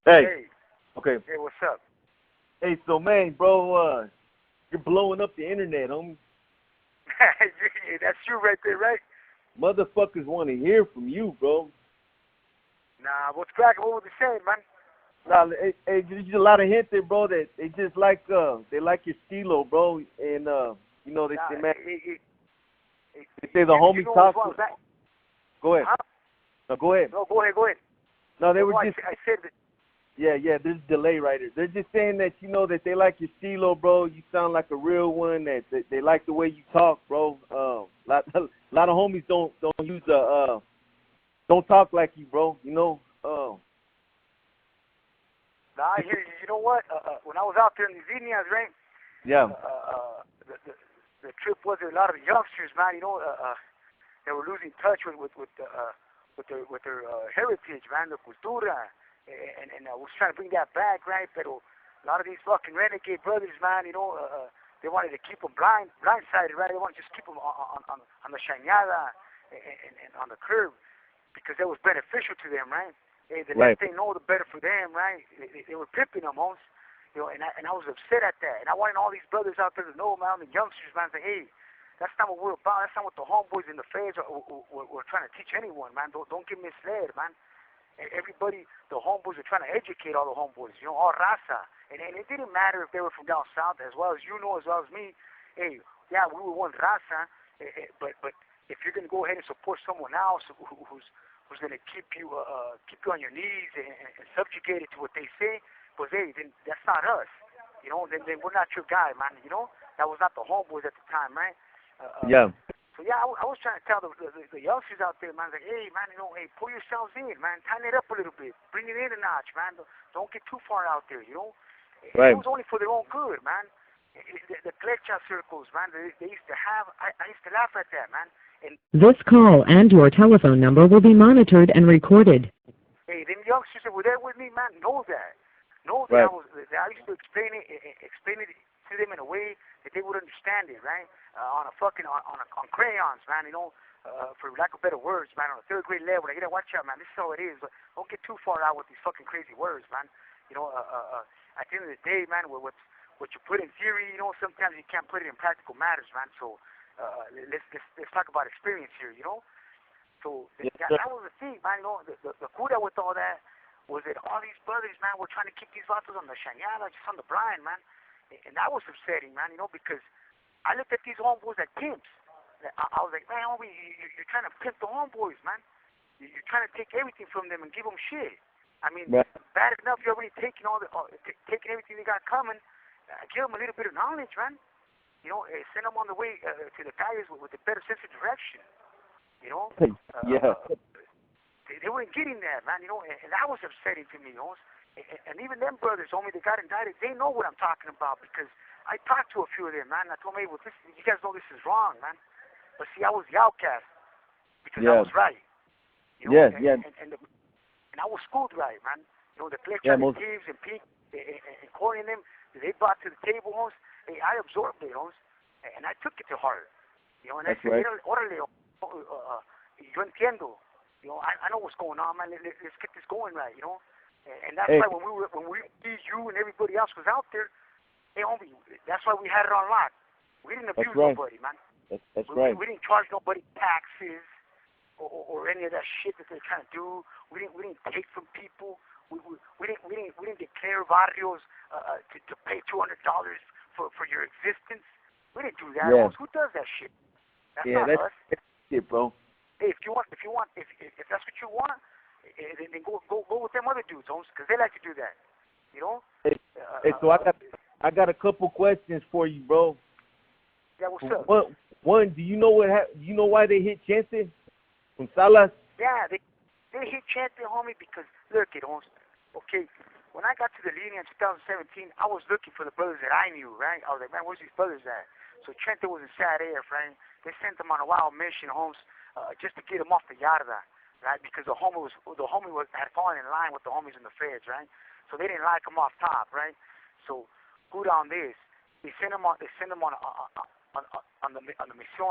Hey, Hey, okay. hey, what's up? Hey, so man, bro, you're blowing up the internet, homie. Yeah, that's you right there, right? Motherfuckers want to hear from you, bro. Nah, what's cracking? What was he saying, man? Nah, hey, there's just a lot of gente, bro, that they like your stilo, bro, and you know Nah, they man, it, they say the you homie know talk. what's wrong? That, Go ahead. huh? No, go ahead. No, go ahead, go ahead. No, they No, were I, just I said that. yeah. There's delay right there. They're just saying that you know that they like your stilo, bro. You sound like a real one. That they like the way you talk, bro. Lot of homies don't use don't talk like you, bro. You know. Nah, I hear you. You know what? When I was out there in the Indians, right? Yeah. The trip was there, a lot of the youngsters, man. You know, they were losing touch with their heritage, man, the cultura, and I was trying to bring that back, right? But a lot of these fucking renegade brothers, man, you know, they wanted to keep them blindsided, right? They wanted to just keep them on the chañada and on the curb because that was beneficial to them, right? Hey, the less they know, the better for them, right? They were pimping them, homes. You know, and I was upset at that. And I wanted all these brothers out there to know, man, the youngsters, man, say, hey, that's not what we're about. That's not what the homeboys and the feds are trying to teach anyone, man. Don't get misled, man. Everybody, the homeboys are trying to educate all the homeboys, you know, all raza. And it didn't matter if they were from down south, as well as you know, as well as me. Hey, yeah, we were one raza, but if you're going to go ahead and support someone else who's going to keep you on your knees and subjugated to what they say, pues hey, then that's not us. You know, then we're not your guy, man. You know, that was not the homeboys at the time, right? Yeah. So yeah, I was trying to tell the youngsters out there, man, like, hey, man, you know, hey, pull yourselves in, man, tighten it up a little bit, bring it in a notch, man. Don't get too far out there, you know. Right. It was only for their own good, man. The Klecha circles, man, they used to have. I used to laugh at that, man. And this call and your telephone number will be monitored and recorded. Hey, them youngsters that were there with me, man, know that. Know Right. that I used to explain it to them in a way that they would understand it, right? On crayons, man, you know, for lack of better words, man, on a third grade level. Like, you know, watch out, man, this is how it is. But don't get too far out with these fucking crazy words, man. You know, at the end of the day, man, what you put in theory, you know, sometimes you can't put it in practical matters, man. So let's talk about experience here, you know. So that was the thing, man. You know, the cura with all that was that all these brothers, man, were trying to keep these vatos on the chañada, just on the blind, man. And that was upsetting, man, you know, because I looked at these homeboys like pimps. I was like, man, homie, you're trying to pimp the homeboys, man. You're trying to take everything from them and give them shit. I mean, bad enough you're already taking taking everything they got coming. Give them a little bit of knowledge, man. You know, send them on the way to the guys with a better sense of direction. You know? Yeah. They weren't getting that, man, you know, and that was upsetting to me, you know. And even them brothers, homie, they got indicted, they know what I'm talking about because I talked to a few of them, man. I told them, hey, well, you guys know this is wrong, man. But see, I was the outcast because I was right. You know? And I was schooled right, man. You know, the Fletcher and Thieves and Pete and Corey and them, they brought to the table, homes. Hey, I absorbed it, homes, and I took it to heart. You know, and I said, órale, yo entiendo. You know, I know what's going on, man. Let's get this going right, you know. And that's why when you and everybody else was out there, hey, homie, that's why we had it on lock. We didn't abuse nobody, man. That's right. We didn't charge nobody taxes or any of that shit that they're trying to do. We didn't take from people. We didn't declare barrios to pay $200 for your existence. We didn't do that. Who does that shit? That's not us. That's it, bro. Hey, if that's what you want, then go with them other dudes, homes, because they like to do that. You know. Hey, so I got a couple questions for you, bro. Yeah, what's up? One, do you know why they hit Chete from Salas? Yeah, they hit Chete, homie, because look it, homes. Okay, when I got to the lineage in 2017, I was looking for the brothers that I knew, right? I was like, man, where's these brothers at? So Chete was in sad air, right? They sent him on a wild mission, homes. Just to get him off the yarda, right? Because the homie had fallen in line with the homies in the feds, right? So they didn't like him off top, right? So good on this. They send him on the mission,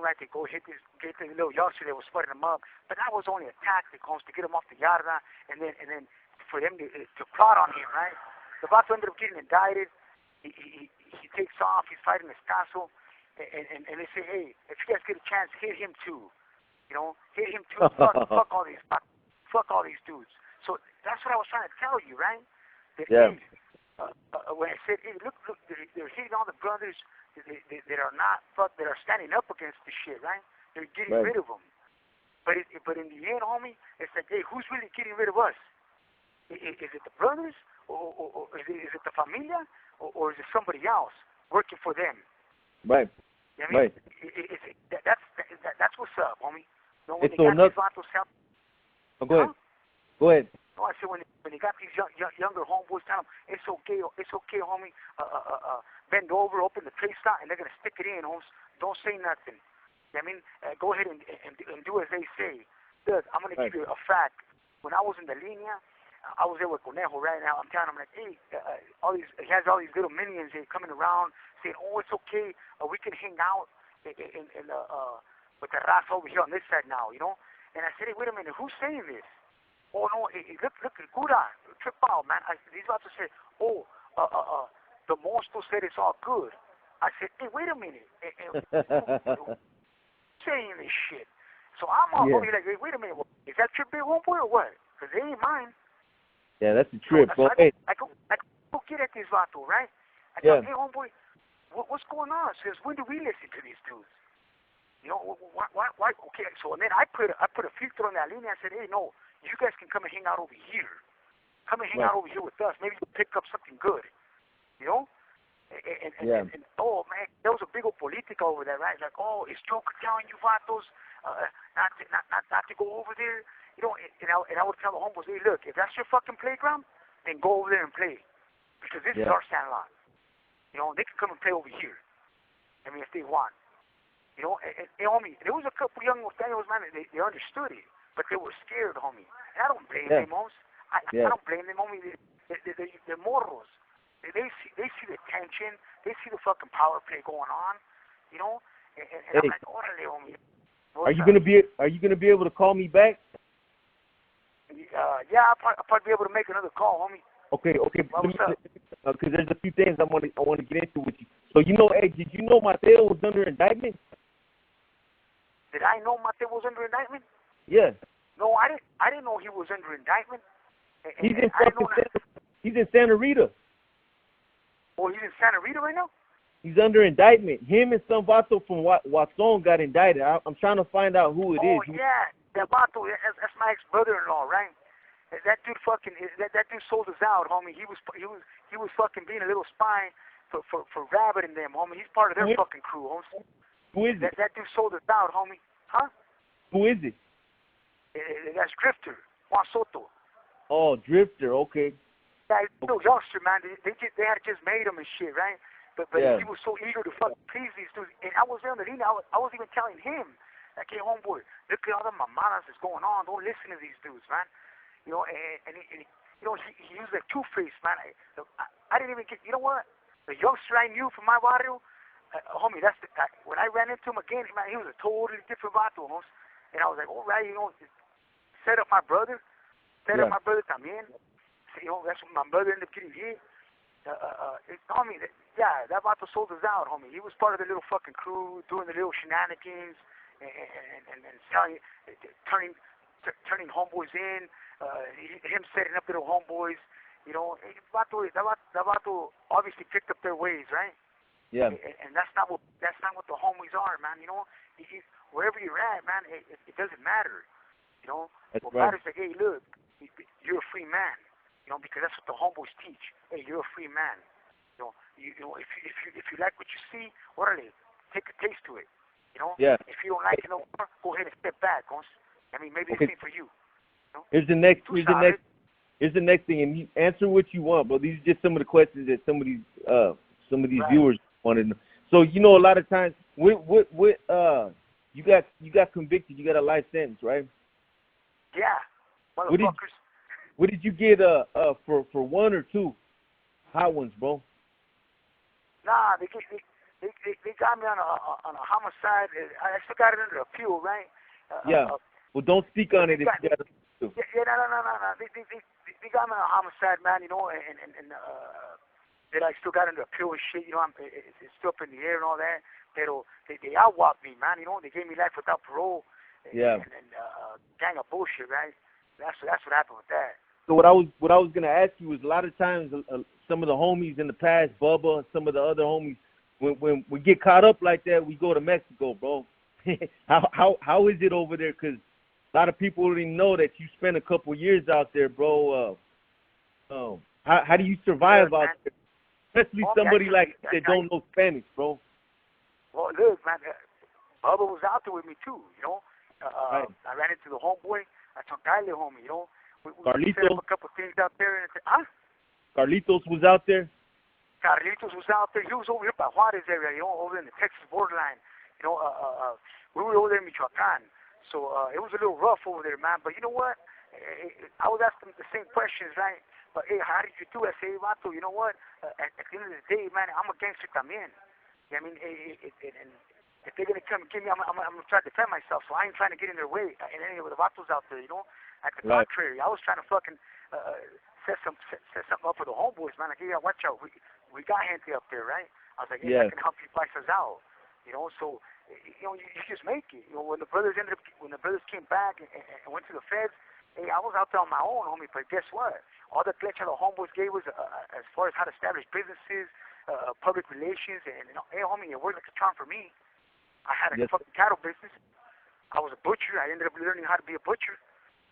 right? They go get the little youngster that was splitting him up. But that was only a tactic, homes, to get him off the yarda, and then for them to plot on him, right? The vato ended up getting indicted. He takes off. He's fighting Escaso, and they say, hey, if you guys get a chance, hit him too. You know, hit him too. fuck all these dudes. So that's what I was trying to tell you, right? That, yeah. When I said, hey, look, they're hitting all the brothers that are not that are standing up against the shit, right? They're getting rid of them. But in the end, homie, it's like, hey, who's really getting rid of us? Is it the brothers, or is it the familia, or is it somebody else working for them? Right. You know what I mean? That's what's up, homie. You know, when it's they got these vatos help. Oh, go ahead. Go ahead. No, I said when they got these younger homeboys, tell them it's okay, homie. Bend over, open the tray slot, and they're gonna stick it in, homes. Don't say nothing. I mean, go ahead and do as they say. Look, I'm gonna give you a fact. When I was in the linea, I was there with Conejo right now. I'm telling him like, hey, he has all these little minions here coming around saying, oh, it's okay, we can hang out with the raza over here on this side now, you know. And I said, hey, wait a minute, who's saying this? Oh, no, look, Gura, trip out, man. These about to say, oh, the monster said it's all good. I said, hey, wait a minute. Saying this shit. So I'm all like, hey, wait a minute. Is that your big homeboy or what? Because they ain't mine. Yeah, that's the trip. So I go get at this vato, right? I tell him, hey, homeboy, what's going on? Says, when do we listen to these dudes? You know, why? Okay, so and then I put a filter on that linea. I said, hey, no. You guys can come and hang out over here. Come and hang out over here with us. Maybe you'll pick up something good. You know? And oh, man, there was a big old politica over there, right? Like, oh, is Joker telling you vatos not to go over there? You know, and I would tell the homeboys, hey, look, if that's your fucking playground, then go over there and play. Because this is our sandlot. You know, they can come and play over here. I mean, if they want. You know, and homie, there was a couple young Mateo, man, they understood it. But they were scared, homie. And I don't blame them, homies. I don't blame them, homie. They're morals. They see the tension. They see the fucking power play going on. You know? And I'm like, orale, homie. Are you gonna be able to call me back? Yeah, I'll probably be able to make another call, homie. Okay. What's up? Because there's a few things I want to get into with you. So hey, did you know Mateo was under indictment? Did I know Mateo was under indictment? Yeah. No, I didn't know he was under indictment. He's in Santa Rita. Oh, he's in Santa Rita right now? He's under indictment. Him and some vato from Watson got indicted. I'm trying to find out who it is. Oh, yeah. That vato, that's my ex-brother-in-law, right? That dude that dude sold us out, homie. He was fucking being a little spy for Rabbit and them, homie. He's part of their fucking crew, homie. Who is it? That dude sold us out, homie. Huh? Who is it? That's Drifter, Juan Soto. Oh, Drifter, okay. Yeah, he's a little youngster, man. They had just made him and shit, right? But he was so eager to fucking please these dudes. And I was there on the linea. I was even telling him, like, hey, homeboy, look at all the mamadas that's going on. Don't listen to these dudes, man. You know, and you know, he used like Two-Face, man. I didn't even get, you know what? The youngster I knew from my barrio, homie, when I ran into him again, man, he was a totally different vato, almost. And I was like, all right, you know, set up my brother también. You know, that's when my brother ended up getting hit. Homie, that vato sold us out, homie. He was part of the little fucking crew, doing the little shenanigans and selling, turning homeboys in, him setting up little homeboys. You know, that vato obviously picked up their ways, right? Yeah. And that's not what the homies are, man. You know, wherever you're at, man, it doesn't matter. You know, what matters is like, hey, look, you're a free man. You know, because that's what the homeboys teach. Hey, you're a free man. You know, if you like what you see, orale, take a taste to it. You know. Yeah. If you don't like it no more, go ahead and step back, guys. I mean, maybe it's ain't for you. You know? Here's the next thing, and you answer what you want, but these are just some of the questions that some of these viewers wanted to know. So you know, a lot of times, you got convicted, you got a life sentence, right? Yeah, motherfuckers. What did you get for one or two hot ones, bro? Nah, they got me on a homicide. I still got it under appeal, right? Well, don't speak on it if you got it. No. they got me on a homicide, man, you know, and they like still got into a pill and shit, you know, it's still up in the air and all that. They outwalked me, man, you know, they gave me life without parole. Yeah. And gang of bullshit, right? That's what happened with that. So what I was gonna ask you is, a lot of times some of the homies in the past, Bubba, and some of the other homies, when we get caught up like that, we go to Mexico, bro. how is it over there? Because a lot of people already know that you spent a couple years out there, bro. How do you survive out there? Especially somebody like that don't know Spanish, bro. Well, look, man, Bubba was out there with me too, you know. Right. I ran into the homeboy. I took Tyler home, you know. We Carlitos. set up a couple things out there. And huh? Carlitos was out there? Carlitos was out there. He was over here by Juarez area, you know, over in the Texas borderline. You know, we were over there in Michoacan. So it was a little rough over there, man. But you know what? I was asking the same questions, right? But, hey, how did you do? I say, Vato, you know what? At the end of the day, man, I'm a gangster también. I mean, and if they're going to come and get me, I'm going to try to defend myself. So I ain't trying to get in their way in any of the vatos out there, you know? At the contrary, I was trying to fucking set something up for the homeboys, man. Like, yeah, watch out. We got gente up there, right? I was like, hey, I can help you price us out. You know, so, you know, you just make it. You know, when the brothers came back and went to the feds, hey, I was out there on my own, homie. But guess what? All the flecha the homeboys gave was as far as how to establish businesses, public relations, and you know, hey, homie, it worked like a charm for me. I had a fucking cattle business. I was a butcher. I ended up learning how to be a butcher.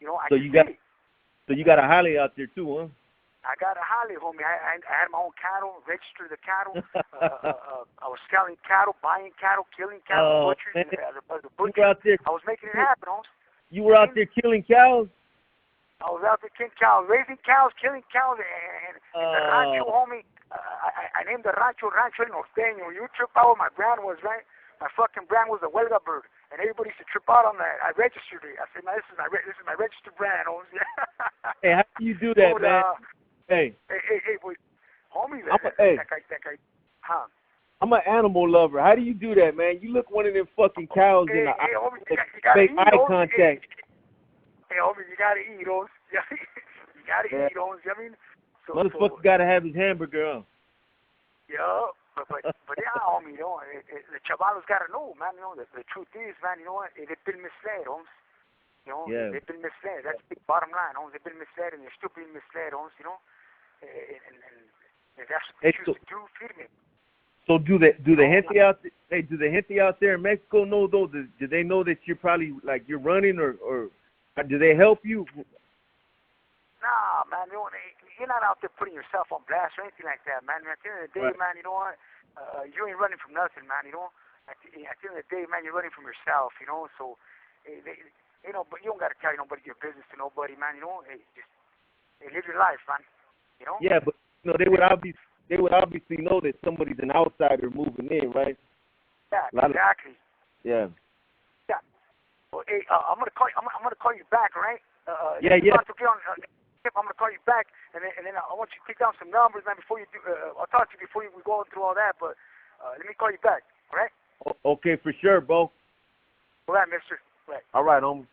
You know, so you got a Holly out there too, huh? I got a Holly, homie. I had my own cattle, registered the cattle. I was selling cattle, buying cattle, killing cattle, butchers. As a butcher, out there, I was making it happen, homes. You were out there killing cows? I was out there killing cows, raising cows, killing cows, and the rancho, homie. I named the rancho El Norteño. You trip out what my brand was, right? My fucking brand was the Huelga bird. And everybody used to trip out on that. I registered it. I said, man, this is my registered brand, homies. Hey, how do you do that, man? Hey, boy, homies. Huh? I'm an animal lover. How do you do that, man? You look one of them fucking cows in the eye. Homie, you gotta make eat, eye contact. Hey, homie, you gotta eat, homies. You gotta eat, homies. I mean, motherfucker gotta have his hamburger, huh? Yeah. But yeah, homie, you know, the chavalos gotta know, man. You know, the truth is, man, you know what? They've been misled, homes. You know, they've been misled. That's the bottom line, homes. They've been misled, and they're still being misled, homes. You know, and that's what they choose to do. Feed me. So do the gente out there? Hey, do the gente out there in Mexico know though? Do they know that you're probably like you're running, or do they help you? Nah, man, you know, you're not out there putting yourself on blast or anything like that, man. At the end of the day, man, you know what? You ain't running from nothing, man, you know? At the end of the day, man, you're running from yourself, you know? So, you know, but you don't got to carry nobody your business to nobody, man, you know? Just live your life, man, you know? Yeah, but, you know, they would obviously know that somebody's an outsider moving in, right? Yeah, exactly. Yeah. Yeah. Well, hey, I'm gonna call you back, all right? Yeah. I'm gonna call you back, and then I want you to take down some numbers, man. Before you do, I'll talk to you before we go through all that. But let me call you back, all right? Okay, for sure, bro. All right, mister. Right. All right, homie.